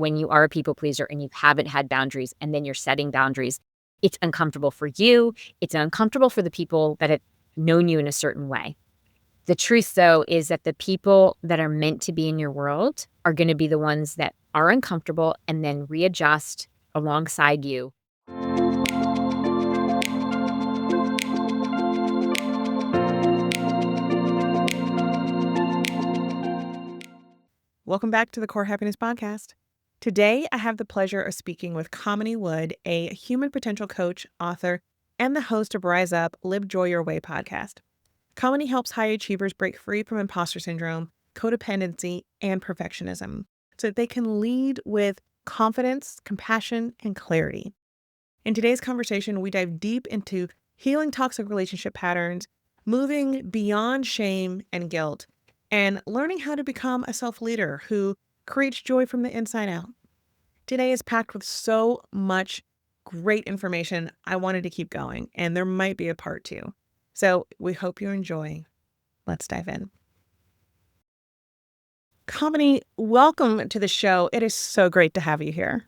when you are a people pleaser and you haven't had boundaries and then you're setting boundaries, it's uncomfortable for you. It's uncomfortable for the people that have known you in a certain way. The truth, though, is that the people that are meant to be in your world are going to be the ones that are uncomfortable and then readjust alongside you. Welcome back to the Core Happiness Podcast. Today, I have the pleasure of speaking with Kamini Wood, a human potential coach, author, and the host of Rise Up, Live Joy Your Way podcast. Kamini helps high achievers break free from imposter syndrome, codependency, and perfectionism so that they can lead with confidence, compassion, and clarity. In today's conversation, we dive deep into healing toxic relationship patterns, moving beyond shame and guilt, and learning how to become a self-leader who creates joy from the inside out. Today is packed with so much great information. I wanted to keep going, and there might be a part two. So we hope you enjoy. Let's dive in. Kamini, welcome to the show. It is so great to have you here.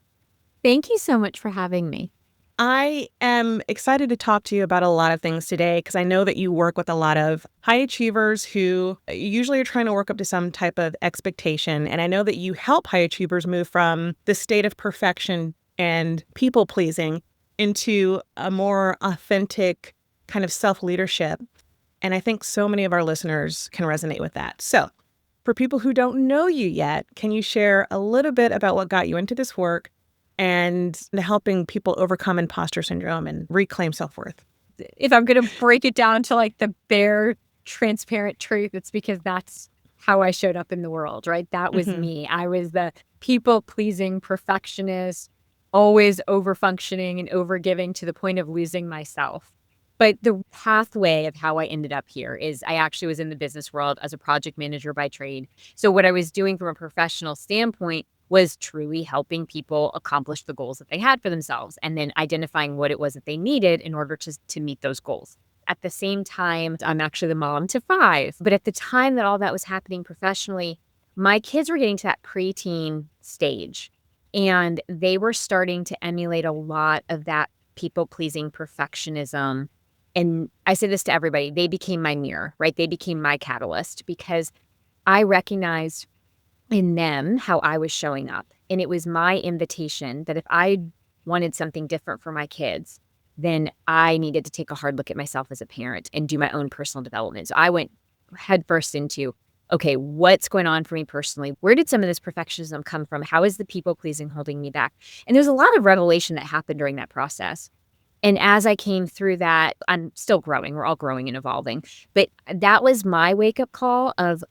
Thank you so much for having me. I am excited to talk to you about a lot of things today because I know that you work with a lot of high achievers who usually are trying to work up to some type of expectation. And I know that you help high achievers move from the state of perfection and people pleasing into a more authentic kind of self-leadership. And I think so many of our listeners can resonate with that. So for people who don't know you yet, can you share a little bit about what got you into this work and helping people overcome imposter syndrome and reclaim self-worth? If I'm going to break it down to like the bare, transparent truth, it's because that's how I showed up in the world, right? That was me. I was the people-pleasing perfectionist, always over-functioning and over-giving to the point of losing myself. But the pathway of how I ended up here is I actually was in the business world as a project manager by trade. So what I was doing from a professional standpoint was truly helping people accomplish the goals that they had for themselves and then identifying what it was that they needed in order to meet those goals. At the same time, I'm actually the mom to 5. But at the time that all that was happening professionally, my kids were getting to that preteen stage and they were starting to emulate a lot of that people-pleasing perfectionism. And I say this to everybody, they became my mirror, right? They became my catalyst because I recognized in them how I was showing up. And it was my invitation that if I wanted something different for my kids, then I needed to take a hard look at myself as a parent and do my own personal development. So I went headfirst into, okay, what's going on for me personally? Where did some of this perfectionism come from? How is the people pleasing holding me back? And there's a lot of revelation that happened during that process. And as I came through that, I'm still growing. We're all growing and evolving. But that was my wake-up call of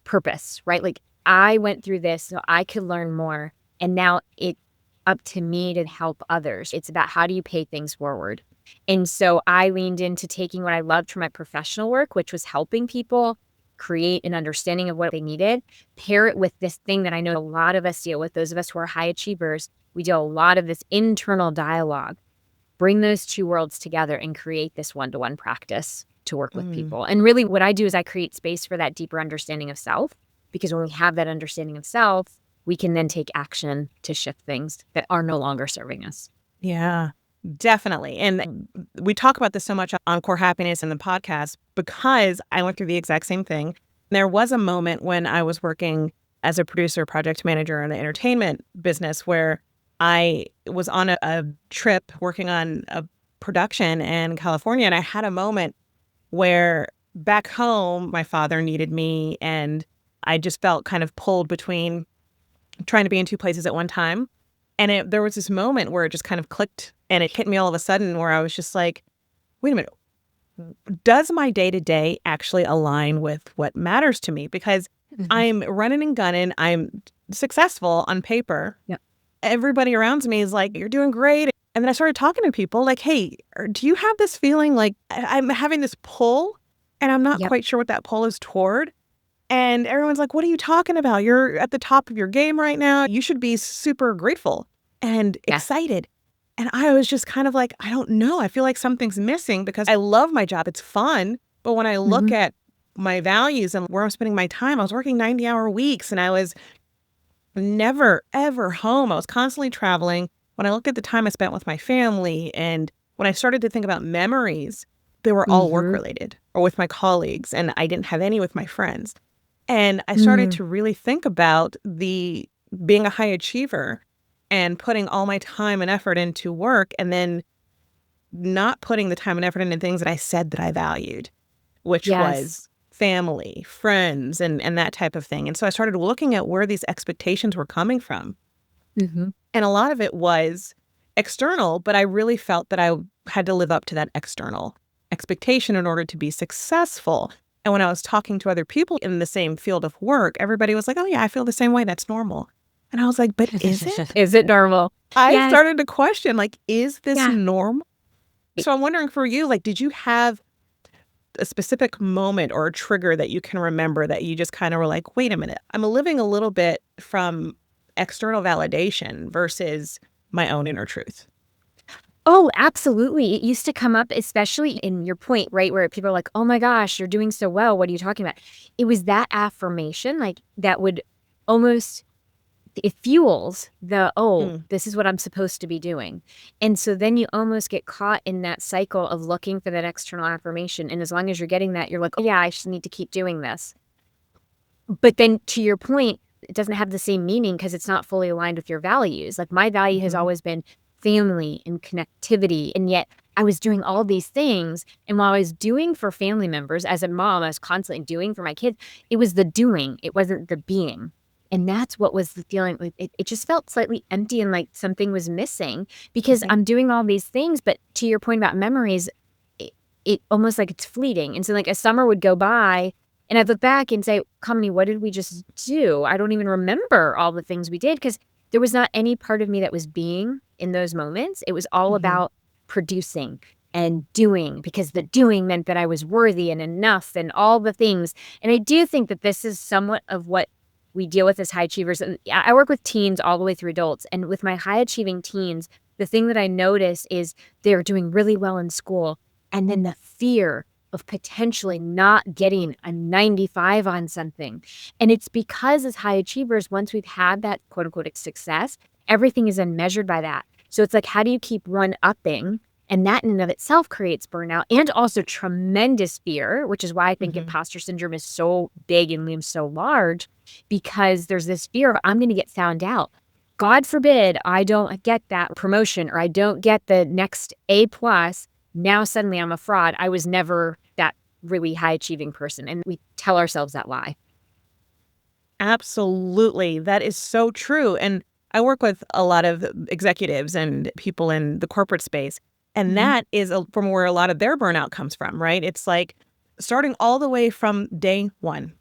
purpose, right? Like I went through this so I could learn more. And now it's up to me to help others. It's about how do you pay things forward? And so I leaned into taking what I loved from my professional work, which was helping people create an understanding of what they needed, pair it with this thing that I know a lot of us deal with, those of us who are high achievers, we do a lot of this internal dialogue. Bring those two worlds together and create this one-to-one practice to work with people. And really what I do is I create space for that deeper understanding of self, because when we have that understanding of self, we can then take action to shift things that are no longer serving us. Yeah, definitely. And we talk about this so much on Core Happiness and the podcast because I went through the exact same thing. There was a moment when I was working as a producer, project manager in the entertainment business where I was on a trip working on a production in California, and I had a moment where back home, my father needed me, and I just felt kind of pulled between trying to be in two places at one time. And there was this moment where it just kind of clicked, and it hit me all of a sudden where I was just like, wait a minute, does my day-to-day actually align with what matters to me? Because I'm running and gunning, I'm successful on paper. Yep. Everybody around me is like, you're doing great. And then I started talking to people like, hey, do you have this feeling like I'm having this pull and I'm not quite sure what that pull is toward? And everyone's like, what are you talking about? You're at the top of your game right now. You should be super grateful and excited. And I was just kind of like, I don't know. I feel like something's missing because I love my job. It's fun. But when I look at my values and where I'm spending my time, I was working 90-hour weeks and I was never, ever home. I was constantly traveling. When I looked at the time I spent with my family and when I started to think about memories, they were all work Mm-hmm. related or with my colleagues, and I didn't have any with my friends. And I started Mm. to really think about the being a high achiever and putting all my time and effort into work and then not putting the time and effort into things that I said that I valued, which Yes. was family, friends, and that type of thing. And so I started looking at where these expectations were coming from. Mm-hmm. And a lot of it was external, but I really felt that I had to live up to that external expectation in order to be successful. And when I was talking to other people in the same field of work, everybody was like, oh, yeah, I feel the same way. That's normal. And I was like, but is it? Is it normal? I Yes. started to question, like, is this Yeah. normal? So I'm wondering for you, like, did you have a specific moment or a trigger that you can remember that you just kind of were like, wait a minute, I'm living a little bit from external validation versus my own inner truth? Oh, absolutely. It used to come up, especially in your point, right? Where people are like, oh my gosh, you're doing so well. What are you talking about? It was that affirmation, like that would almost, it fuels the, oh, Mm, this is what I'm supposed to be doing. And so then you almost get caught in that cycle of looking for that external affirmation. And as long as you're getting that, you're like, oh yeah, I just need to keep doing this. But then to your point, it doesn't have the same meaning because it's not fully aligned with your values. Like my value has mhm. always been family and connectivity. And yet I was doing all these things. And while I was doing for family members, as a mom, I was constantly doing for my kids. It was the doing, it wasn't the being. And that's what was the feeling. It just felt slightly empty and like something was missing because Mhm. I'm doing all these things. But to your point about memories, it almost like it's fleeting. And so like a summer would go by and I'd look back and say, Kamini, what did we just do? I don't even remember all the things we did because there was not any part of me that was being in those moments. It was all Mhm. about producing and doing because the doing meant that I was worthy and enough and all the things. And I do think that this is somewhat of what we deal with as high achievers. And I work with teens all the way through adults. And with my high achieving teens, the thing that I notice is they're doing really well in school. And then the fear of potentially not getting a 95 on something. And it's because as high achievers, once we've had that quote unquote success, everything is then measured by that. So it's like, how do you keep one upping? And that in and of itself creates burnout and also tremendous fear, which is why I think Mhm. imposter syndrome is so big and looms so large because there's this fear of I'm going to get found out. God forbid I don't get that promotion or I don't get the next A plus. Now suddenly I'm a fraud. I was never that really high achieving person. And we tell ourselves that lie. Absolutely. That is so true. And I work with a lot of executives and people in the corporate space. And Mhm. that is from where a lot of their burnout comes from, right? It's like starting all the way from day one.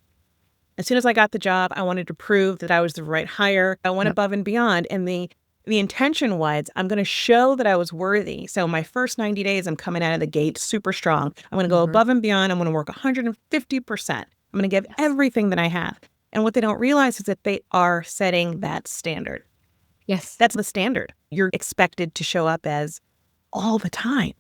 As soon as I got the job, I wanted to prove that I was the right hire. I went Yep. above and beyond. And the intention was I'm going to show that I was worthy. So my first 90 days, I'm coming out of the gate super strong. I'm going to go Mhm. above and beyond. I'm going to work 150%. I'm going to give Yes. everything that I have. And what they don't realize is that they are setting that standard. Yes. That's the standard. You're expected to show up as all the time.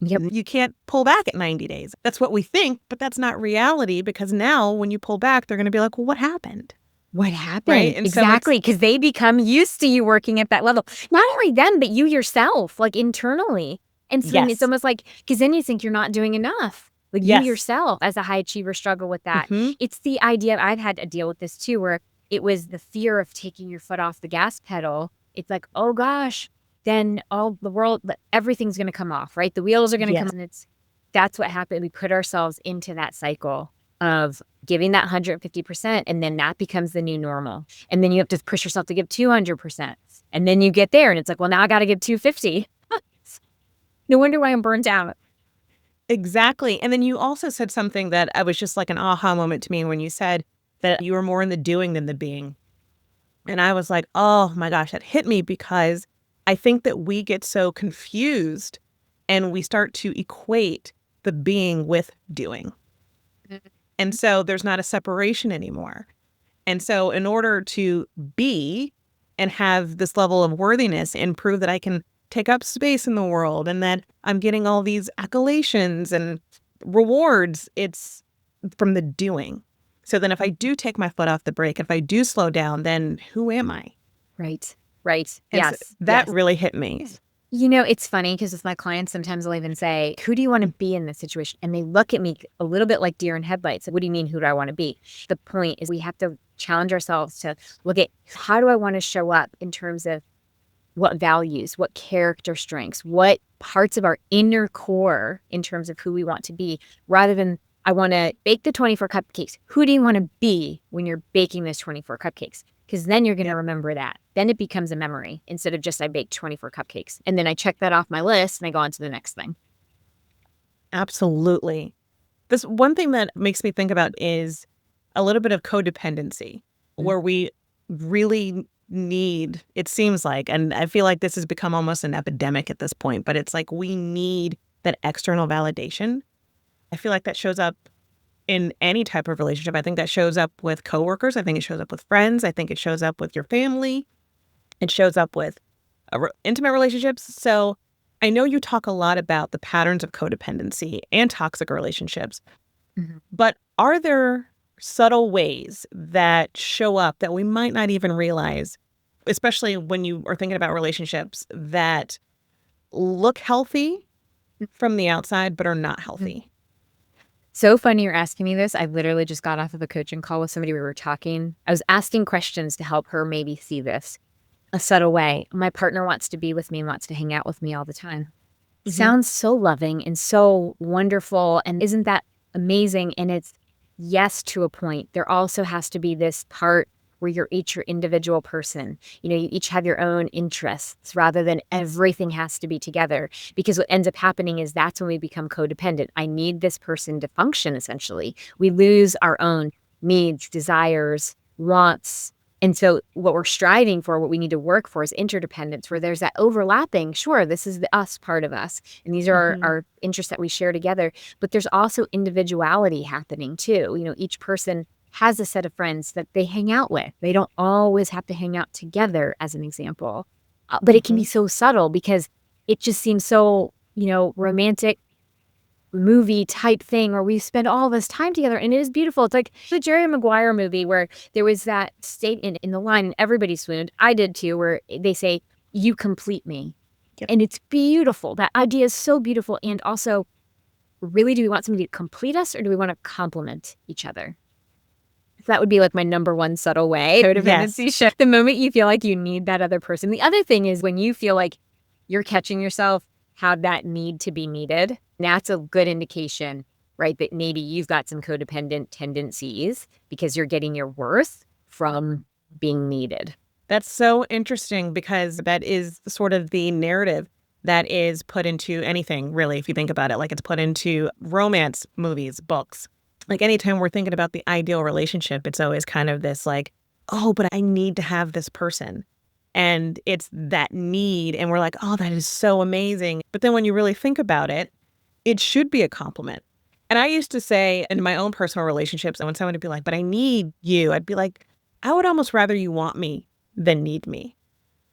Yep. You can't pull back at 90 days. That's what we think, but that's not reality because now when you pull back, they're going to be like, well, what happened? What Right. happened? And so it's Exactly. Because they become used to you working at that level. Not only them, but you yourself, like internally. And so then it's yes, almost like, because then you think you're not doing enough. Like you yes. yourself, as a high achiever, struggle with that. Hmm. It's the idea, I've had to deal with this too, where it was the fear of taking your foot off the gas pedal. It's like, oh gosh, then all the world, everything's going to come off, right? The wheels are going to come. Yes. And that's what happened. We put ourselves into that cycle of giving that 150%, and then that becomes the new normal. And then you have to push yourself to give 200%. And then you get there and it's like, well, now I got to give 250. No wonder why I'm burnt out. Exactly. And then you also said something that I was just like an aha moment to me when you said that you were more in the doing than the being. And I was like, oh my gosh, that hit me because I think that we get so confused and we start to equate the being with doing. And so there's not a separation anymore. And so in order to be and have this level of worthiness and prove that I can take up space in the world and that I'm getting all these accolades and rewards, it's from the doing. So then if I do take my foot off the brake, if I do slow down, then who am I? Right. And so Yes. that really hit me. It's funny because with my clients, sometimes I'll even say, who do you want to be in this situation? And they look at me a little bit like deer in headlights. What do you mean, who do I want to be? The point is we have to challenge ourselves to look at how do I want to show up in terms of what values, what character strengths, what parts of our inner core in terms of who we want to be, rather than I want to bake the 24 cupcakes. Who do you want to be when you're baking those 24 cupcakes? Because then you're going to remember that. Then it becomes a memory instead of just I baked 24 cupcakes. And then I check that off my list and I go on to the next thing. Absolutely. This one thing that makes me think about is a little bit of codependency, where we really need, it seems like, and I feel like this has become almost an epidemic at this point, but it's like we need that external validation. I feel like that shows up in any type of relationship. I think that shows up with coworkers. I think it shows up with friends. I think it shows up with your family. It shows up with intimate relationships. So I know you talk a lot about the patterns of codependency and toxic relationships, but are there subtle ways that show up that we might not even realize, especially when you are thinking about relationships that look healthy from the outside but are not healthy? So funny you're asking me this. I literally just got off of a coaching call with somebody. We were talking. I was asking questions to help her maybe see this a subtle way. My partner wants to be with me and wants to hang out with me all the time. Sounds so loving and so wonderful. And isn't that amazing? And it's yes, to a point. There also has to be this part where you're each your individual person. You each have your own interests rather than everything has to be together. Because what ends up happening is that's when we become codependent. I need this person to function, essentially. We lose our own needs, desires, wants. And so what we're striving for, what we need to work for is interdependence, where there's that overlapping. Sure, this is the us part of us. And these are our interests that we share together. But there's also individuality happening too. Each person has a set of friends that they hang out with. They don't always have to hang out together, as an example. But it can be so subtle because it just seems so, romantic movie type thing where we spend all this time together and it is beautiful. It's like the Jerry Maguire movie where there was that statement in the line and everybody swooned. I did too, where they say, "You complete me." Yep. And it's beautiful. That idea is so beautiful. And also, really, do we want somebody to complete us or do we want to complement each other? That would be like my number one subtle way. Codependency shift. The moment you feel like you need that other person. The other thing is when you feel like you're catching yourself have that need to be needed, that's a good indication, right, that maybe you've got some codependent tendencies because you're getting your worth from being needed. That's so interesting because that is sort of the narrative that is put into anything, really, if you think about it. Like it's put into romance movies, books. Like anytime we're thinking about the ideal relationship, it's always kind of this like, oh, but I need to have this person. And it's that need. And we're like, oh, that is so amazing. But then when you really think about it, it should be a compliment. And I used to say in my own personal relationships, and when someone would be like, but I need you, I'd be like, I would almost rather you want me than need me.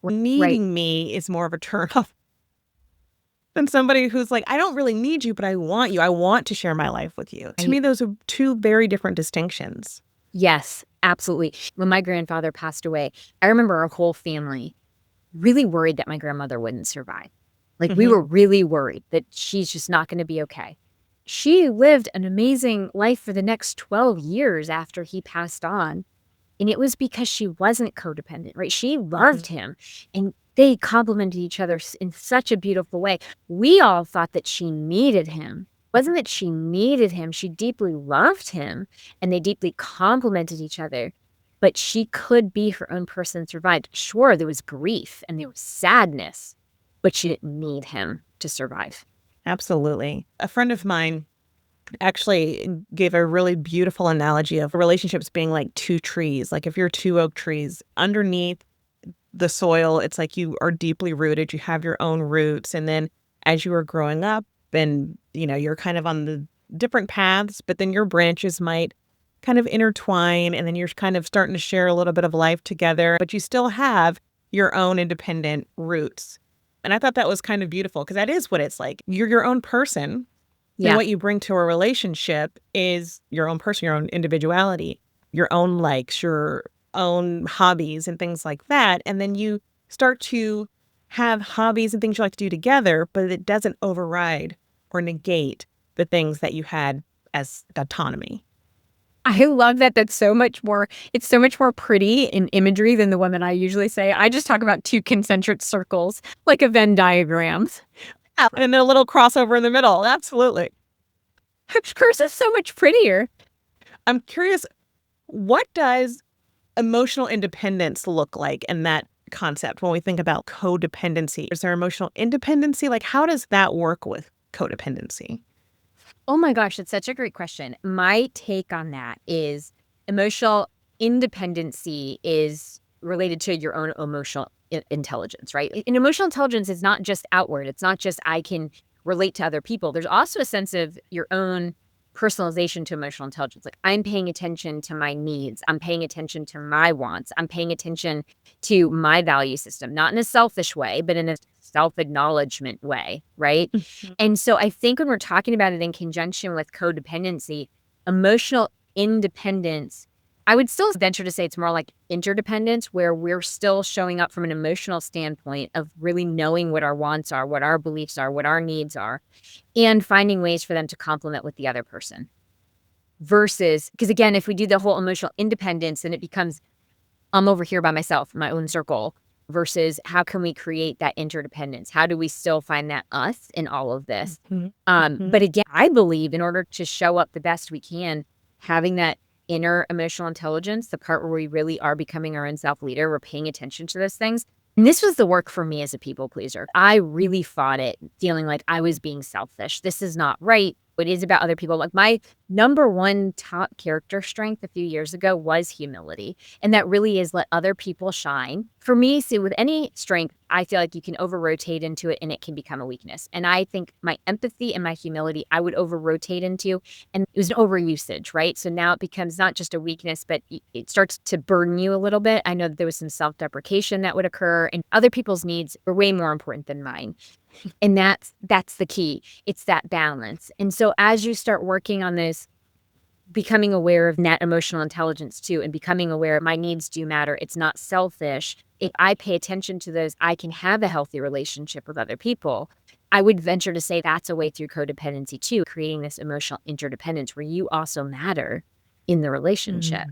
Needing me is more of a turnoff than somebody who's like, I don't really need you, but I want you. I want to share my life with you. To me, those are two very different distinctions. Yes, absolutely. When my grandfather passed away, I remember our whole family really worried that my grandmother wouldn't survive. Like we were really worried that she's just not going to be okay. She lived an amazing life for the next 12 years after he passed on. And it was because she wasn't codependent, right? She loved him and they complemented each other in such a beautiful way. We all thought that she needed him. It wasn't that she needed him. She deeply loved him and they deeply complemented each other. But she could be her own person and survived. Sure, there was grief and there was sadness, but she didn't need him to survive. Absolutely. A friend of mine actually gave a really beautiful analogy of relationships being like two trees. Like if you're two oak trees, underneath the soil, it's like you are deeply rooted. You have your own roots. And then as you are growing up and, you're kind of on the different paths, but then your branches might kind of intertwine and then you're kind of starting to share a little bit of life together, but you still have your own independent roots. And I thought that was kind of beautiful because that is what it's like. You're your own person. Yeah. And what you bring to a relationship is your own person, your own individuality. your own likes, your own hobbies and things like that. And then you start to have hobbies and things you like to do together, but it doesn't override or negate the things that you had as autonomy. I love that. It's so much more pretty in imagery than the one that I usually say. I just talk about two concentric circles, like a Venn diagram. And a little crossover in the middle. Absolutely. Hers is so much prettier. I'm curious, what does emotional independence look like in that concept when we think about codependency? Is there emotional independency? Like, how does that work with codependency? Oh my gosh, it's such a great question. My take on that is emotional independency is related to your own emotional intelligence, right? And emotional intelligence is not just outward. It's not just I can relate to other people. There's also a sense of your own personalization to emotional intelligence. Like I'm paying attention to my needs. I'm paying attention to my wants. I'm paying attention to my value system, not in a selfish way, but in a self-acknowledgement way, right? And so I think when we're talking about it in conjunction with codependency, emotional independence, I would still venture to say it's more like interdependence, where we're still showing up from an emotional standpoint of really knowing what our wants are, what our beliefs are, what our needs are, and finding ways for them to complement with the other person. Versus, because again, if we do the whole emotional independence, then it becomes, I'm over here by myself, in my own circle, versus how can we create that interdependence? How do we still find that us in all of this? But again, I believe in order to show up the best we can, having that inner emotional intelligence, the part where we really are becoming our own self-leader, we're paying attention to those things. And this was the work for me as a people pleaser. I really fought it, feeling like I was being selfish. This is not right. It is about other people. Like my number one top character strength a few years ago was humility. And that really is let other people shine. For me, see, with any strength, I feel like you can over-rotate into it and it can become a weakness. And I think my empathy and my humility, I would over-rotate into, and it was an overusage, right? So now it becomes not just a weakness, but it starts to burden you a little bit. I know that there was some self-deprecation that would occur, and other people's needs are way more important than mine. And that's the key. It's that balance. And so as you start working on this, becoming aware of net emotional intelligence too, and becoming aware my needs do matter. It's not selfish. If I pay attention to those, I can have a healthy relationship with other people. I would venture to say that's a way through codependency too, creating this emotional interdependence where you also matter in the relationship.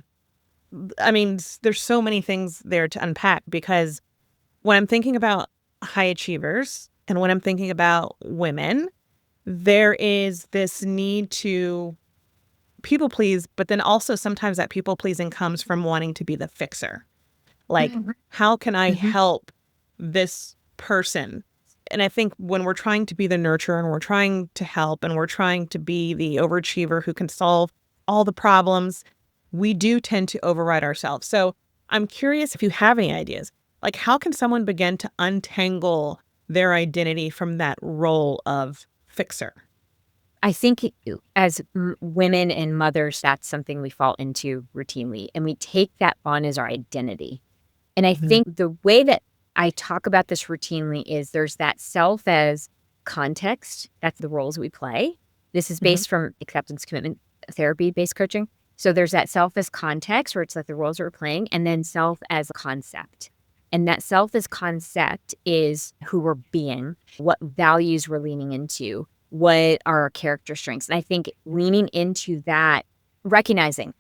I mean, there's so many things there to unpack, because when I'm thinking about high achievers and when I'm thinking about women, there is this need to people please, but then also sometimes that people pleasing comes from wanting to be the fixer. Like, how can I help this person? And I think when we're trying to be the nurturer and we're trying to help and we're trying to be the overachiever who can solve all the problems, we do tend to override ourselves. So I'm curious if you have any ideas. Like, how can someone begin to untangle their identity from that role of fixer? I think as women and mothers, that's something we fall into routinely. And we take that on as our identity. And I think the way that I talk about this routinely is there's that self as context. That's the roles we play. This is based from acceptance commitment therapy-based coaching. So there's that self as context where it's like the roles that we're playing, and then self as a concept. And that self as concept is who we're being, what values we're leaning into, what are our character strengths. And I think leaning into that, recognizing,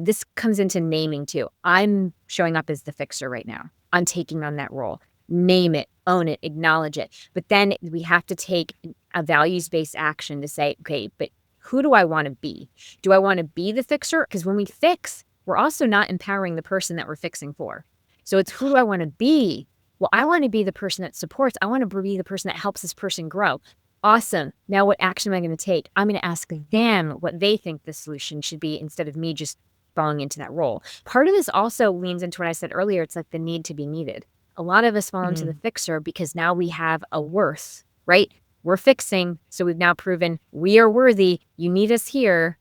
this comes into naming too. I'm showing up as the fixer right now. I'm taking on that role. Name it, own it, acknowledge it. But then we have to take a values-based action to say, okay, but who do I want to be? Do I want to be the fixer? Because when we fix, we're also not empowering the person that we're fixing for. So it's who do I want to be? Well, I want to be the person that supports. I want to be the person that helps this person grow. Awesome. Now what action am I going to take? I'm going to ask them what they think the solution should be instead of me just falling into that role. Part of this also leans into what I said earlier. It's like the need to be needed. A lot of us fall into the fixer because now we have a worth, right? We're fixing. So we've now proven we are worthy. You need us here.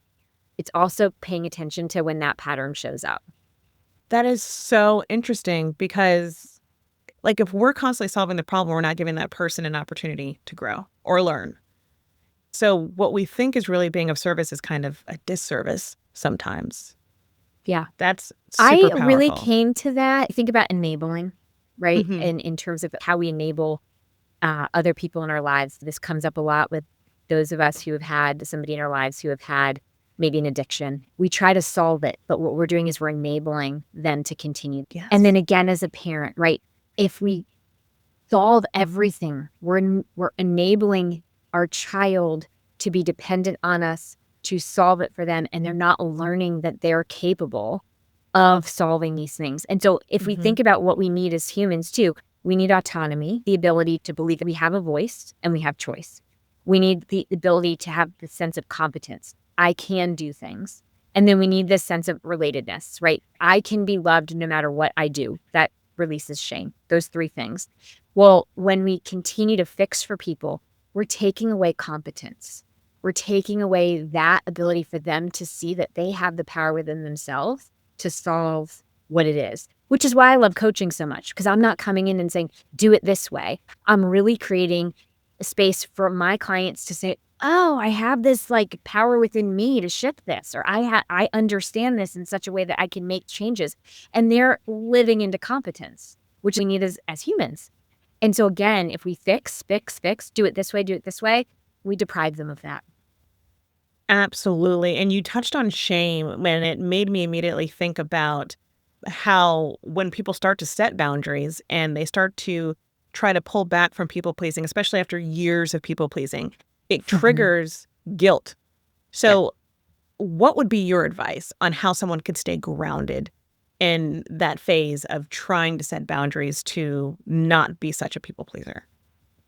It's also paying attention to when that pattern shows up. That is so interesting, because like if we're constantly solving the problem, we're not giving that person an opportunity to grow or learn. So what we think is really being of service is kind of a disservice sometimes. Yeah. That's super I really powerful. came to that. Think about enabling, right? Hmm. In terms of how we enable other people in our lives. This comes up a lot with those of us who have had somebody in our lives who have had maybe an addiction. We try to solve it, but what we're doing is we're enabling them to continue. And then Yes. again, as a parent, right? If we solve everything, we're enabling our child to be dependent on us to solve it for them, and they're not learning that they're capable of solving these things. And so if we Hmm. think about what we need as humans too, we need autonomy, the ability to believe that we have a voice and we have choice. We need the ability to have the sense of competence. I can do things. And then we need this sense of relatedness, right? I can be loved no matter what I do. That releases shame. Those three things. Well, when we continue to fix for people, we're taking away competence. We're taking away that ability for them to see that they have the power within themselves to solve what it is, which is why I love coaching so much, because I'm not coming in and saying, do it this way. I'm really creating a space for my clients to say, oh, I have this like power within me to shift this, or I understand this in such a way that I can make changes. And they're living into competence, which we need as humans. And so again, if we fix, do it this way, we deprive them of that. Absolutely. And you touched on shame, and it made me immediately think about how when people start to set boundaries and they start to try to pull back from people pleasing, especially after years of people pleasing, it Mhm. triggers guilt. Yeah. So, what would be your advice on how someone could stay grounded in that phase of trying to set boundaries to not be such a people pleaser?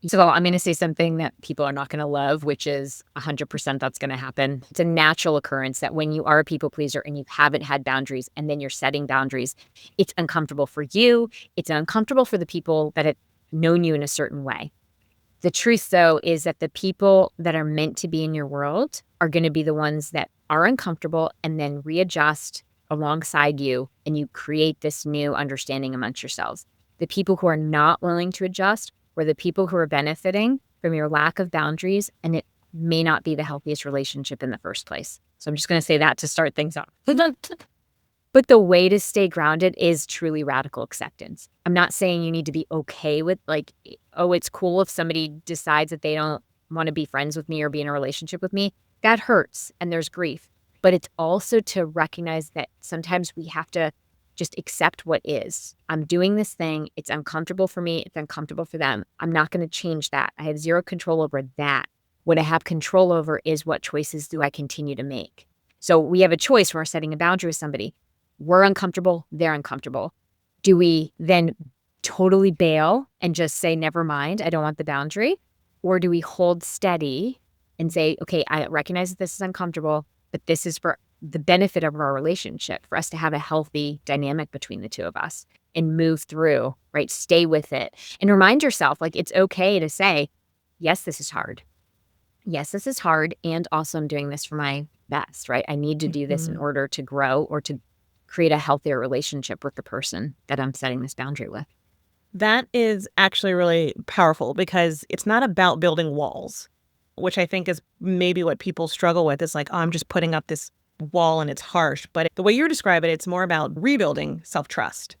So I'm going to say something that people are not going to love, which is 100% that's going to happen. It's a natural occurrence that when you are a people pleaser and you haven't had boundaries and then you're setting boundaries, it's uncomfortable for you. It's uncomfortable for the people that have known you in a certain way. The truth, though, is that the people that are meant to be in your world are going to be the ones that are uncomfortable and then readjust alongside you, and you create this new understanding amongst yourselves. The people who are not willing to adjust or the people who are benefiting from your lack of boundaries, and it may not be the healthiest relationship in the first place. So I'm just going to say that to start things off. But the way to stay grounded is truly radical acceptance. I'm not saying you need to be okay with like, oh, it's cool if somebody decides that they don't want to be friends with me or be in a relationship with me. That hurts and there's grief. But it's also to recognize that sometimes we have to just accept what is. I'm doing this thing. It's uncomfortable for me. It's uncomfortable for them. I'm not going to change that. I have zero control over that. What I have control over is what choices do I continue to make. So we have a choice when we're setting a boundary with somebody. We're uncomfortable, they're uncomfortable. Do we then totally bail and just say, never mind, I don't want the boundary? Or do we hold steady and say, okay, I recognize that this is uncomfortable, but this is for the benefit of our relationship, for us to have a healthy dynamic between the two of us and move through, right? Stay with it and remind yourself, like, it's okay to say, yes, this is hard. Yes, this is hard. And also, I'm doing this for my best, right? I need to do this in Mhm. order to grow or to create a healthier relationship with the person that I'm setting this boundary with. That is actually really powerful because it's not about building walls, which I think is maybe what people struggle with. Is like, oh, I'm just putting up this wall and it's harsh. But the way you describe it, it's more about rebuilding self trust.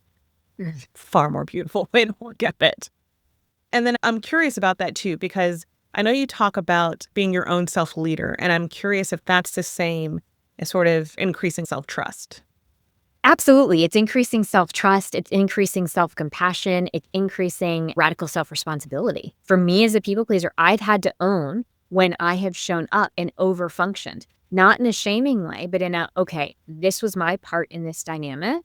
Mm. Far more beautiful way to look at it. And then I'm curious about that too, because I know you talk about being your own self leader. And I'm curious if that's the same as sort of increasing self trust. Absolutely. It's increasing self trust. It's increasing self compassion. It's increasing radical self responsibility. For me as a people pleaser, I've had to own when I have shown up and over functioned, not in a shaming way, but in a, okay, this was my part in this dynamic.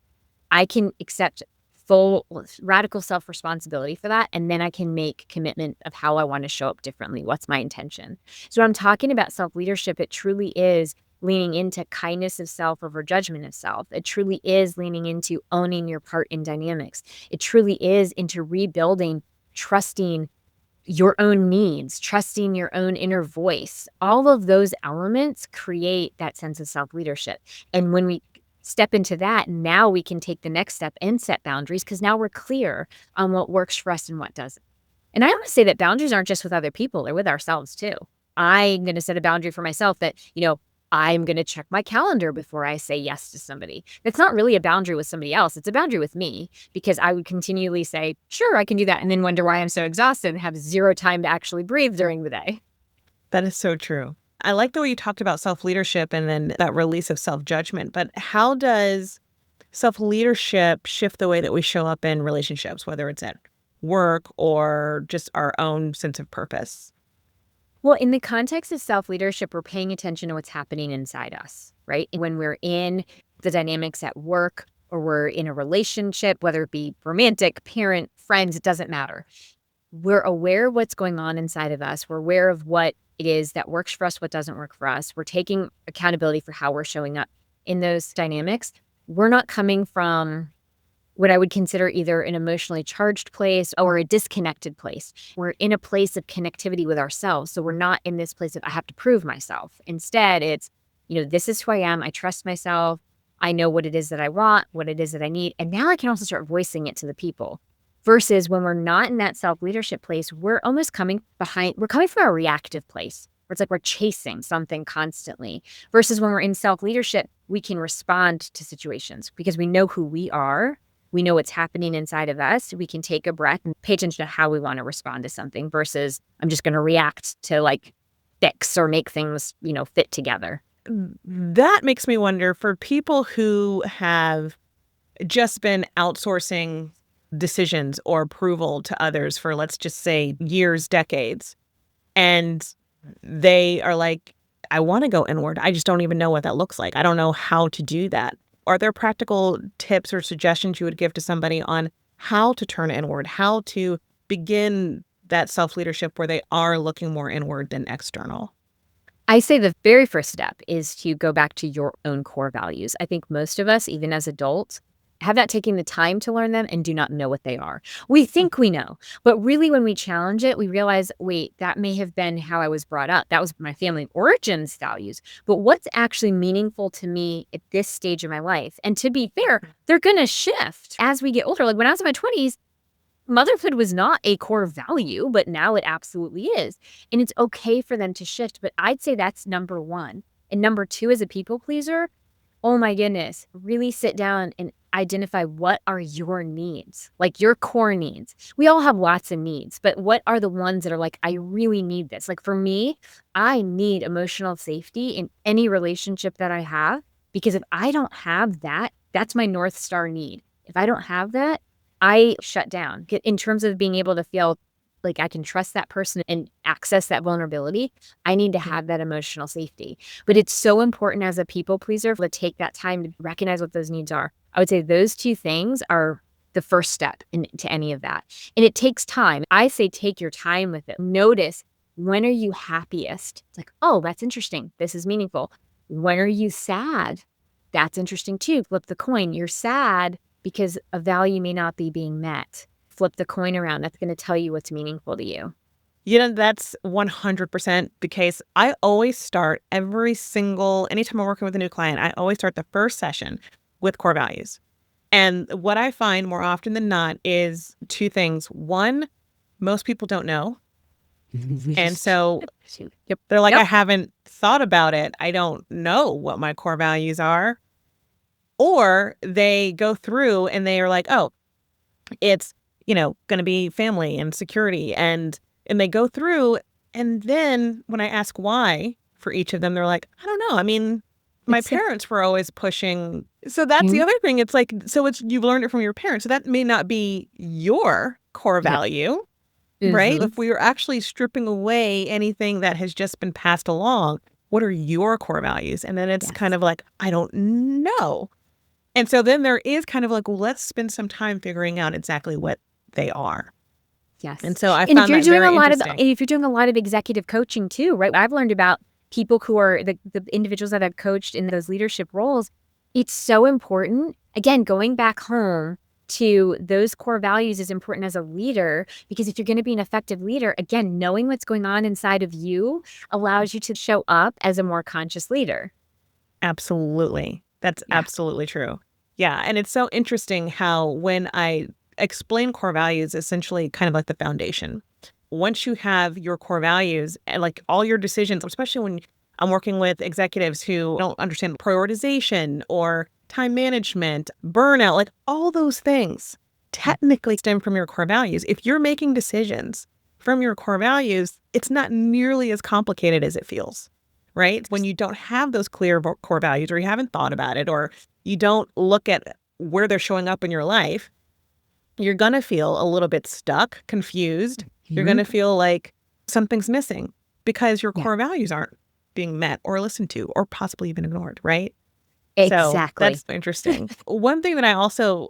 I can accept full radical self-responsibility for that. And then I can make commitment of how I want to show up differently. What's my intention? So when I'm talking about self-leadership, it truly is leaning into kindness of self over judgment of self. It truly is leaning into owning your part in dynamics. It truly is into rebuilding, trusting your own needs, trusting your own inner voice. All of those elements create that sense of self-leadership. And when we step into that, now we can take the next step and set boundaries because now we're clear on what works for us and what doesn't. And I want to say that boundaries aren't just with other people, they're with ourselves too. I'm going to set a boundary for myself that, I'm going to check my calendar before I say yes to somebody. It's not really a boundary with somebody else. It's a boundary with me, because I would continually say, sure, I can do that, and then wonder why I'm so exhausted and have zero time to actually breathe during the day. That is so true. I like the way you talked about self-leadership and then that release of self-judgment, but how does self-leadership shift the way that we show up in relationships, whether it's at work or just our own sense of purpose? Well, in the context of self-leadership, we're paying attention to what's happening inside us, right? When we're in the dynamics at work or we're in a relationship, whether it be romantic, parent, friends, it doesn't matter. We're aware of what's going on inside of us. We're aware of what it is that works for us, what doesn't work for us. We're taking accountability for how we're showing up in those dynamics. We're not coming from what I would consider either an emotionally charged place or a disconnected place. We're in a place of connectivity with ourselves. So we're not in this place of, I have to prove myself. Instead, it's, this is who I am. I trust myself. I know what it is that I want, what it is that I need. And now I can also start voicing it to the people. Versus when we're not in that self-leadership place, we're almost coming from a reactive place, where it's like we're chasing something constantly. Versus when we're in self-leadership, we can respond to situations because we know who we are. We know what's happening inside of us. We can take a breath and pay attention to how we want to respond to something versus I'm just going to react to fix or make things, fit together. That makes me wonder, for people who have just been outsourcing decisions or approval to others for, let's just say, years, decades, and they are like, I want to go inward. I just don't even know what that looks like. I don't know how to do that. Are there practical tips or suggestions you would give to somebody on how to turn inward, how to begin that self-leadership where they are looking more inward than external? I say the very first step is to go back to your own core values. I think most of us, even as adults, have not taken the time to learn them and do not know what they are. We think we know, but really when we challenge it, we realize, wait, that may have been how I was brought up. That was my family origins values. But what's actually meaningful to me at this stage of my life? And to be fair, they're going to shift as we get older. Like when I was in my 20s, motherhood was not a core value, but now it absolutely is. And it's okay for them to shift. But I'd say that's number one. And number two, as a people pleaser, oh my goodness, really sit down and identify what are your needs, like your core needs. We all have lots of needs, but what are the ones that are like, I really need this? Like for me, I need emotional safety in any relationship that I have, because if I don't have that, that's my North Star need. If I don't have that, I shut down in terms of being able to feel like I can trust that person and access that vulnerability. I need to have that emotional safety. But it's so important as a people pleaser to take that time to recognize what those needs are. I would say those two things are the first step into any of that. And it takes time. I say take your time with it. Notice, when are you happiest? It's like, oh, that's interesting. This is meaningful. When are you sad? That's interesting too. Flip the coin. You're sad because a value may not be being met. Flip the coin around. That's going to tell you what's meaningful to you. That's 100% the case. I always start anytime I'm working with a new client, I always start the first session with core values. And what I find more often than not is two things. One, most people don't know. And so they're like, I haven't thought about it. I don't know what my core values are. Or they go through and they are like, oh, it's, going to be family and security. And they go through. And then when I ask why for each of them, they're like, I don't know. I mean, my parents were always pushing. So that's the other thing. It's like, you've learned it from your parents. So that may not be your core value, right? If we were actually stripping away anything that has just been passed along, what are your core values? And then it's kind of like, I don't know. And so then there is kind of like, well, let's spend some time figuring out exactly what they are. Yes. And so I found that very interesting. If you're doing a lot of executive coaching too, right? I've learned about people who are the individuals that I've coached in those leadership roles. It's so important. Again, going back home to those core values is important as a leader, because if you're going to be an effective leader, again, knowing what's going on inside of you allows you to show up as a more conscious leader. Absolutely. That's absolutely true. Yeah. And it's so interesting how when I explain core values, essentially kind of like the foundation. Once you have your core values and like all your decisions, especially when I'm working with executives who don't understand prioritization or time management, burnout, like all those things technically stem from your core values. If you're making decisions from your core values, it's not nearly as complicated as it feels, right? When you don't have those clear core values, or you haven't thought about it, or you don't look at where they're showing up in your life, you're going to feel a little bit stuck, confused. You're going to feel like something's missing because your core values aren't being met or listened to or possibly even ignored, right? So Exactly. that's interesting. One thing that I also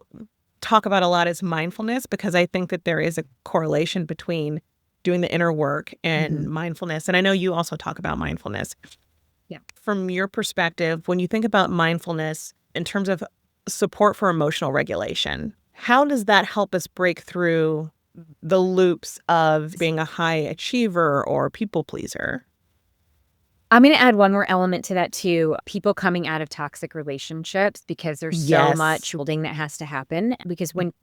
talk about a lot is mindfulness, because I think that there is a correlation between doing the inner work and mindfulness. And I know you also talk about mindfulness. Yeah. From your perspective, when you think about mindfulness in terms of support for emotional regulation, how does that help us break through the loops of being a high achiever or people pleaser? I'm going to add one more element to that too. People coming out of toxic relationships, because there's so much holding that has to happen. Because when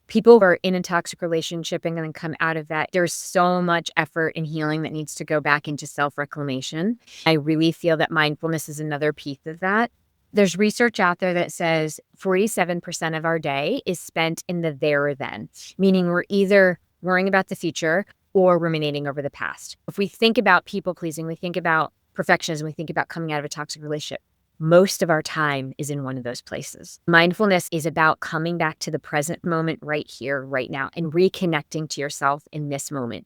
people are in a toxic relationship and then come out of that, there's so much effort and healing that needs to go back into self-reclamation. I really feel that mindfulness is another piece of that. There's research out there that says 47% of our day is spent in the there or then, meaning we're either worrying about the future or ruminating over the past. If we think about people pleasing, we think about perfectionism, we think about coming out of a toxic relationship, most of our time is in one of those places. Mindfulness is about coming back to the present moment right here, right now, and reconnecting to yourself in this moment.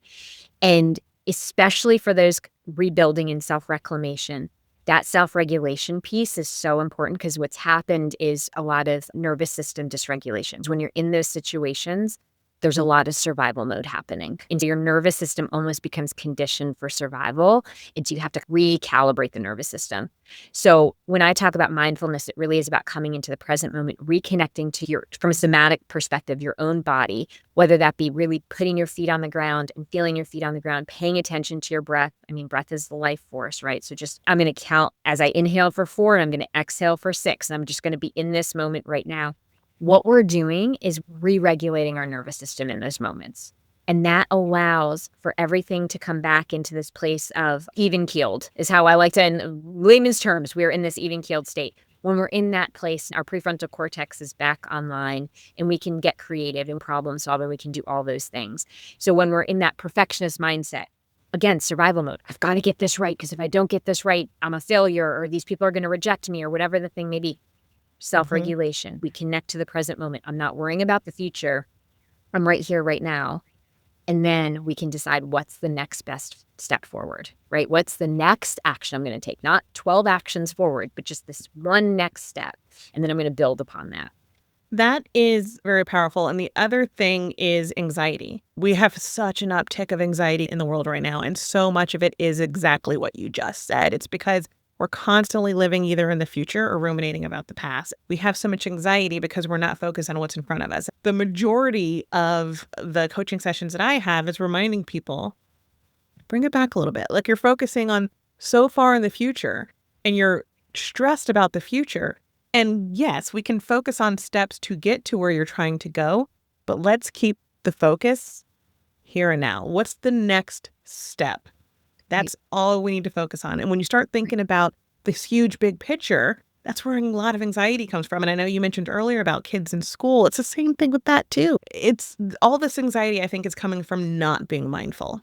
And especially for those rebuilding and self-reclamation, that self-regulation piece is so important, because what's happened is a lot of nervous system dysregulations. When you're in those situations, there's a lot of survival mode happening. And your nervous system almost becomes conditioned for survival. And you have to recalibrate the nervous system. So when I talk about mindfulness, it really is about coming into the present moment, reconnecting to from a somatic perspective, your own body, whether that be really putting your feet on the ground and feeling your feet on the ground, paying attention to your breath. I mean, breath is the life force, right? So I'm going to count as I inhale for 4, and I'm going to exhale for 6. And I'm just going to be in this moment right now. What we're doing is re-regulating our nervous system in those moments. And that allows for everything to come back into this place of even-keeled, is how I like to, in layman's terms, we're in this even-keeled state. When we're in that place, our prefrontal cortex is back online, and we can get creative and problem solve, and we can do all those things. So when we're in that perfectionist mindset, again, survival mode, I've got to get this right, because if I don't get this right, I'm a failure, or these people are going to reject me, or whatever the thing may be. Self-regulation. We connect to the present moment. I'm not worrying about the future. I'm right here, right now. And then we can decide what's the next best step forward, right? What's the next action I'm going to take? Not 12 actions forward, but just this one next step. And then I'm going to build upon that. That is very powerful. And the other thing is anxiety. We have such an uptick of anxiety in the world right now. And so much of it is exactly what you just said. It's because we're constantly living either in the future or ruminating about the past. We have so much anxiety because we're not focused on what's in front of us. The majority of the coaching sessions that I have is reminding people, bring it back a little bit. Like, you're focusing on so far in the future and you're stressed about the future. And yes, we can focus on steps to get to where you're trying to go, but let's keep the focus here and now. What's the next step? That's all we need to focus on. And when you start thinking about this huge big picture, that's where a lot of anxiety comes from. And I know you mentioned earlier about kids in school. It's the same thing with that too. It's all this anxiety, I think, is coming from not being mindful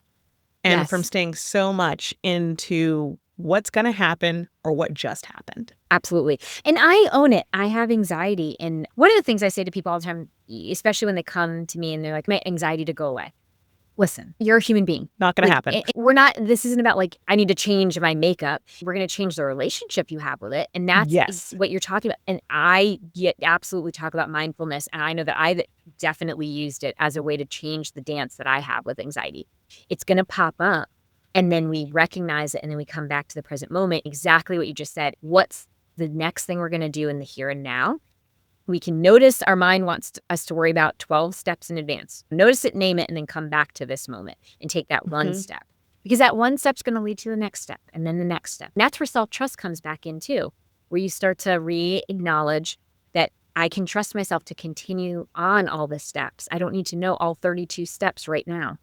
and from staying so much into what's going to happen or what just happened. Absolutely. And I own it. I have anxiety. And one of the things I say to people all the time, especially when they come to me and they're like, my anxiety to go away. Listen, you're a human being. Not going to happen. This isn't about like, I need to change my makeup. We're going to change the relationship you have with it. And that's what you're talking about. And I absolutely talk about mindfulness. And I know that I definitely used it as a way to change the dance that I have with anxiety. It's going to pop up, and then we recognize it, and then we come back to the present moment. Exactly what you just said. What's the next thing we're going to do in the here and now? We can notice our mind wants us to worry about 12 steps in advance. Notice it, name it, and then come back to this moment and take that one step. Because that one step's going to lead to the next step, and then the next step. And that's where self-trust comes back in too, where you start to re-acknowledge that I can trust myself to continue on all the steps. I don't need to know all 32 steps right now.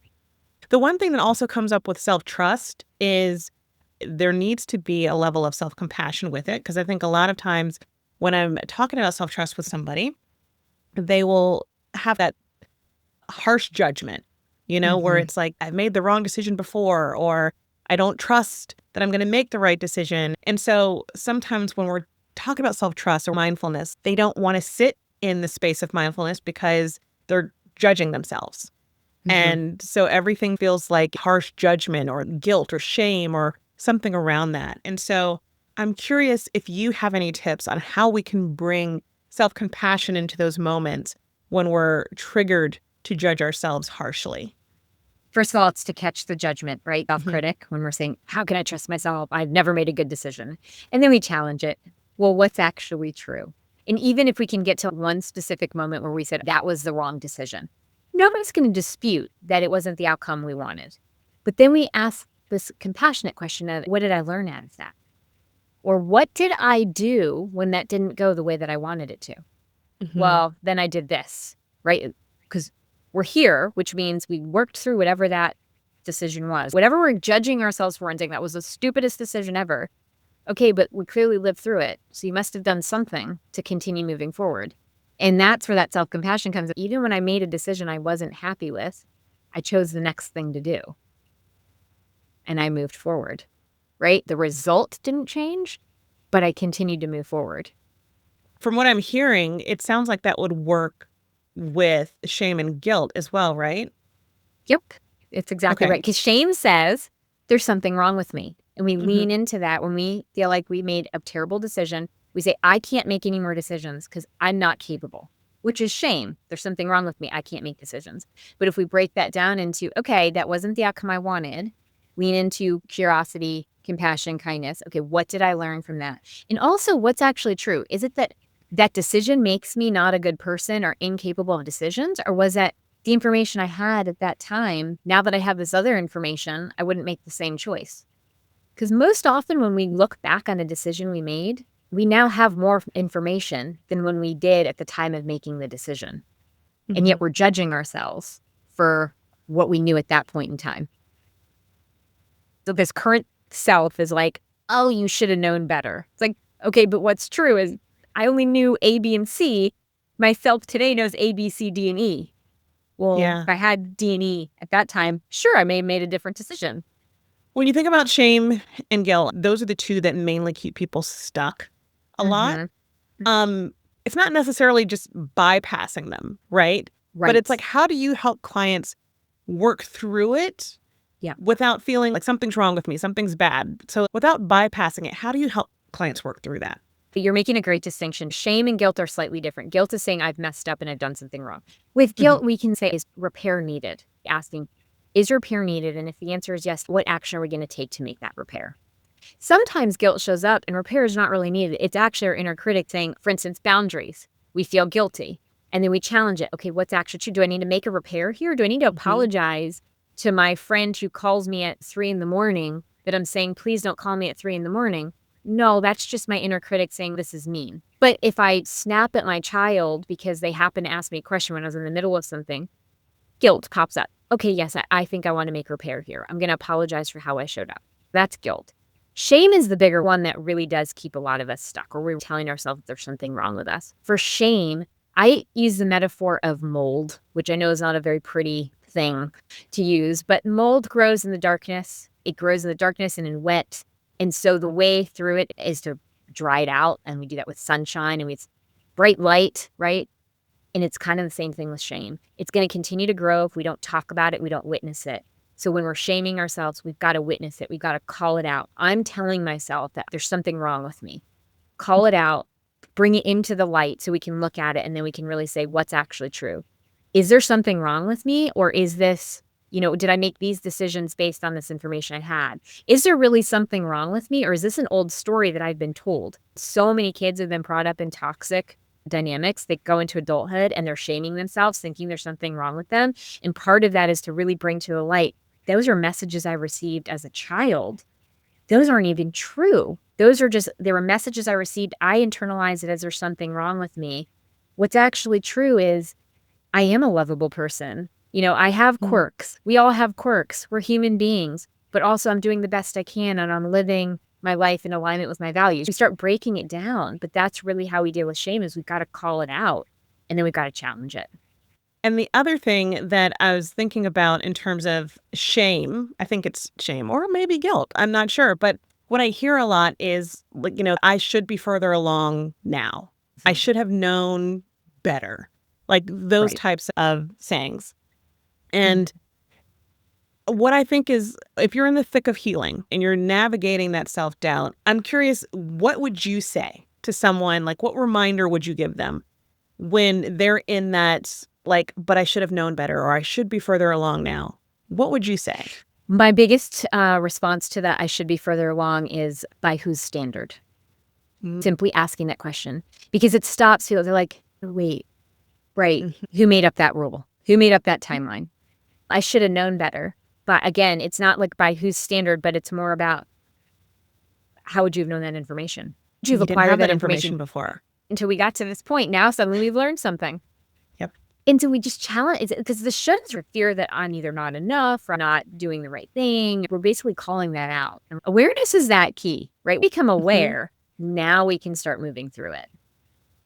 The one thing that also comes up with self-trust is there needs to be a level of self-compassion with it. Because I think a lot of times when I'm talking about self-trust with somebody, they will have that harsh judgment, where it's like, I've made the wrong decision before, or I don't trust that I'm going to make the right decision. And so sometimes when we're talking about self-trust or mindfulness, they don't want to sit in the space of mindfulness because they're judging themselves. And so everything feels like harsh judgment or guilt or shame or something around that. And so I'm curious if you have any tips on how we can bring self-compassion into those moments when we're triggered to judge ourselves harshly. First of all, it's to catch the judgment, right? Self-critic, when we're saying, how can I trust myself? I've never made a good decision. And then we challenge it. Well, what's actually true? And even if we can get to one specific moment where we said that was the wrong decision, nobody's going to dispute that it wasn't the outcome we wanted. But then we ask this compassionate question of, what did I learn out of that? Or what did I do when that didn't go the way that I wanted it to? Well, then I did this, right? Because we're here, which means we worked through whatever that decision was. Whatever we're judging ourselves for and saying that was the stupidest decision ever. Okay, but we clearly lived through it. So you must have done something to continue moving forward. And that's where that self-compassion comes. Even when I made a decision I wasn't happy with, I chose the next thing to do. And I moved forward, right? The result didn't change, but I continued to move forward. From what I'm hearing, it sounds like that would work with shame and guilt as well, right? Yep, it's exactly right. Because shame says there's something wrong with me. And we lean into that when we feel like we made a terrible decision. We say, I can't make any more decisions because I'm not capable, which is shame. There's something wrong with me. I can't make decisions. But if we break that down into, okay, that wasn't the outcome I wanted, lean into curiosity, compassion, kindness. Okay, what did I learn from that? And also, what's actually true? Is it that that decision makes me not a good person or incapable of decisions? Or was that the information I had at that time, now that I have this other information, I wouldn't make the same choice? Because most often when we look back on a decision we made, we now have more information than when we did at the time of making the decision. And yet we're judging ourselves for what we knew at that point in time. So this current self is like, oh, you should have known better. It's like, okay, but what's true is I only knew A, B, and C. Myself today knows A, B, C, D, and E. Well, if I had D and E at that time, sure, I may have made a different decision. When you think about shame and guilt, those are the two that mainly keep people stuck a lot. It's not necessarily just bypassing them, right? But it's like, how do you help clients work through it without feeling like something's wrong with me, something's bad? So without bypassing it, how do you help clients work through that? You're making a great distinction. Shame and guilt are slightly different. Guilt is saying I've messed up and I've done something wrong. With guilt, we can say, is repair needed? Asking, is repair needed? And if the answer is yes, what action are we going to take to make that repair? Sometimes guilt shows up and repair is not really needed. It's actually our inner critic saying, for instance, boundaries. We feel guilty. And then we challenge it. Okay, what's actually true? Do I need to make a repair here? Do I need to apologize to my friend who calls me at 3 a.m. that I'm saying, please don't call me at 3 a.m.? No, that's just my inner critic saying this is mean. But if I snap at my child because they happen to ask me a question when I was in the middle of something, guilt pops up. Okay, yes, I think I want to make repair here. I'm going to apologize for how I showed up. That's guilt. Shame is the bigger one that really does keep a lot of us stuck, or we're telling ourselves there's something wrong with us. For shame, I use the metaphor of mold, which I know is not a very pretty thing to use, but mold grows in the darkness. It grows in the darkness and in wet. And so the way through it is to dry it out. And we do that with sunshine and with bright light, right? And it's kind of the same thing with shame. It's going to continue to grow if we don't talk about it, we don't witness it. So when we're shaming ourselves, we've got to witness it. We've got to call it out. I'm telling myself that there's something wrong with me. Call it out, bring it into the light so we can look at it and then we can really say what's actually true. Is there something wrong with me? Or is this, did I make these decisions based on this information I had? Is there really something wrong with me? Or is this an old story that I've been told? So many kids have been brought up in toxic dynamics. They go into adulthood and they're shaming themselves, thinking there's something wrong with them. And part of that is to really bring to the light, those are messages I received as a child. Those aren't even true. There were messages I received. I internalized it as there's something wrong with me. What's actually true is I am a lovable person. I have quirks. We all have quirks. We're human beings. but also I'm doing the best I can and I'm living my life in alignment with my values. We start breaking it down, but that's really how we deal with shame is we've got to call it out and then we've got to challenge it. And the other thing that I was thinking about in terms of shame, I think it's shame or maybe guilt. I'm not sure. But what I hear a lot is, like, I should be further along now. I should have known better. Like those Right. types of sayings. And what I think is if you're in the thick of healing and you're navigating that self-doubt, I'm curious, what would you say to someone? Like, what reminder would you give them when they're in that, like, but I should have known better or I should be further along now? What would you say? My biggest response to that, I should be further along, is by whose standard? Mm. Simply asking that question because it stops people. They're like, wait, right. Who made up that rule? Who made up that timeline? I should have known better. But again, it's not like by whose standard, but it's more about how would you have known that information? Would you have You didn't acquired have that that information information before. until we got to this point? Now suddenly we've learned something. Yep. And so we just challenge it because the shoulds for fear that I'm either not enough or not doing the right thing. We're basically calling that out. And awareness is that key, right? Become aware. Now we can start moving through it.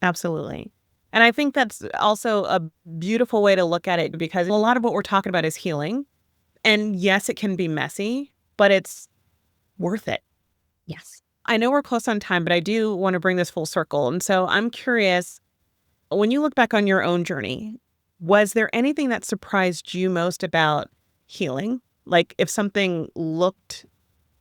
Absolutely. And I think that's also a beautiful way to look at it because a lot of what we're talking about is healing. And yes, it can be messy, but it's worth it. Yes. I know we're close on time, but I do want to bring this full circle. And so I'm curious, when you look back on your own journey, was there anything that surprised you most about healing? Like if something looked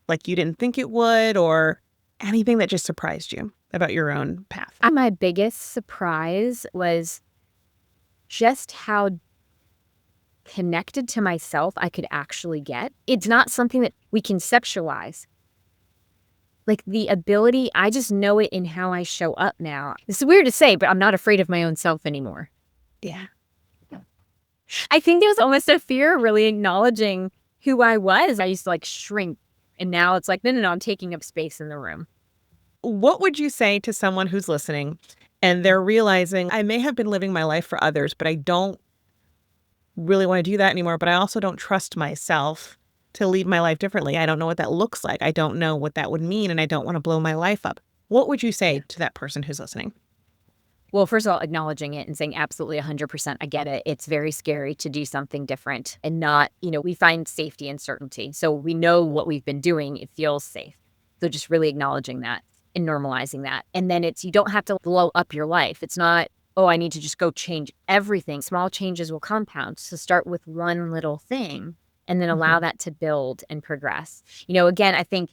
like you didn't think it would, or anything that just surprised you about your own path? My biggest surprise was just how connected to myself I could actually get. It's not something that we conceptualize. Like the ability, I just know it in how I show up now. This is weird to say, but I'm not afraid of my own self anymore. Yeah. I think there was almost a fear really acknowledging who I was. I used to like shrink. And now it's like, no, I'm taking up space in the room. What would you say to someone who's listening and they're realizing I may have been living my life for others, but I don't really want to do that anymore, but I also don't trust myself to lead my life differently. I don't know what that looks like. I don't know what that would mean, and I don't want to blow my life up. What would you say to that person who's listening? Well, first of all, acknowledging it and saying absolutely 100%, I get it. It's very scary to do something different and not, we find safety and certainty. So we know what we've been doing. It feels safe. So just really acknowledging that and normalizing that. And then you don't have to blow up your life. It's not, oh, I need to just go change everything. Small changes will compound. So start with one little thing and then allow that to build and progress. Again, I think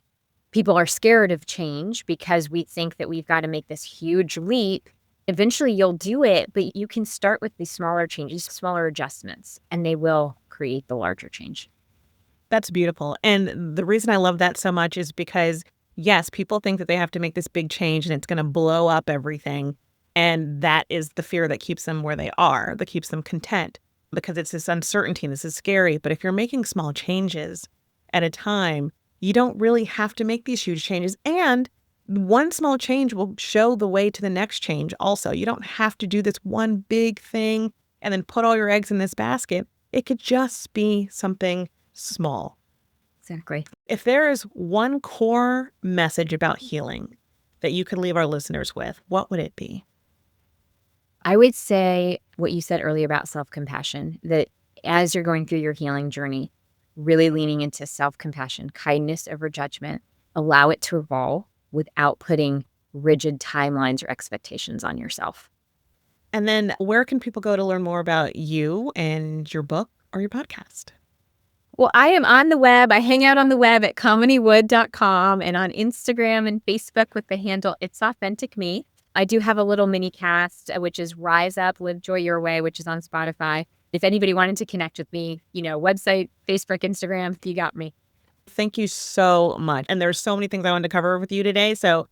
people are scared of change because we think that we've got to make this huge leap. Eventually you'll do it, but you can start with these smaller changes, smaller adjustments, and they will create the larger change. That's beautiful. And the reason I love that so much is because, yes, people think that they have to make this big change and it's going to blow up everything. And that is the fear that keeps them where they are, that keeps them content, because it's this uncertainty and this is scary. But if you're making small changes at a time, you don't really have to make these huge changes. And one small change will show the way to the next change also. You don't have to do this one big thing and then put all your eggs in this basket. It could just be something small. Exactly. If there is one core message about healing that you could leave our listeners with, what would it be? I would say what you said earlier about self-compassion, that as you're going through your healing journey, really leaning into self-compassion, kindness over judgment, allow it to evolve without putting rigid timelines or expectations on yourself. And then where can people go to learn more about you and your book or your podcast? Well, I am on the web. I hang out on the web at kaminiwood.com and on Instagram and Facebook with the handle It's Authentic Me. I do have a little mini cast, which is Rise Up, Live Joy Your Way, which is on Spotify. If anybody wanted to connect with me, website, Facebook, Instagram, you got me. Thank you so much. And there's so many things I wanted to cover with you today. So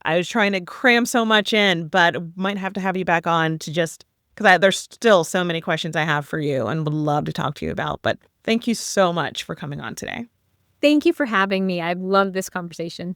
I was trying to cram so much in, but might have to have you back on to just, because there's still so many questions I have for you and would love to talk to you about. But thank you so much for coming on today. Thank you for having me. I love this conversation.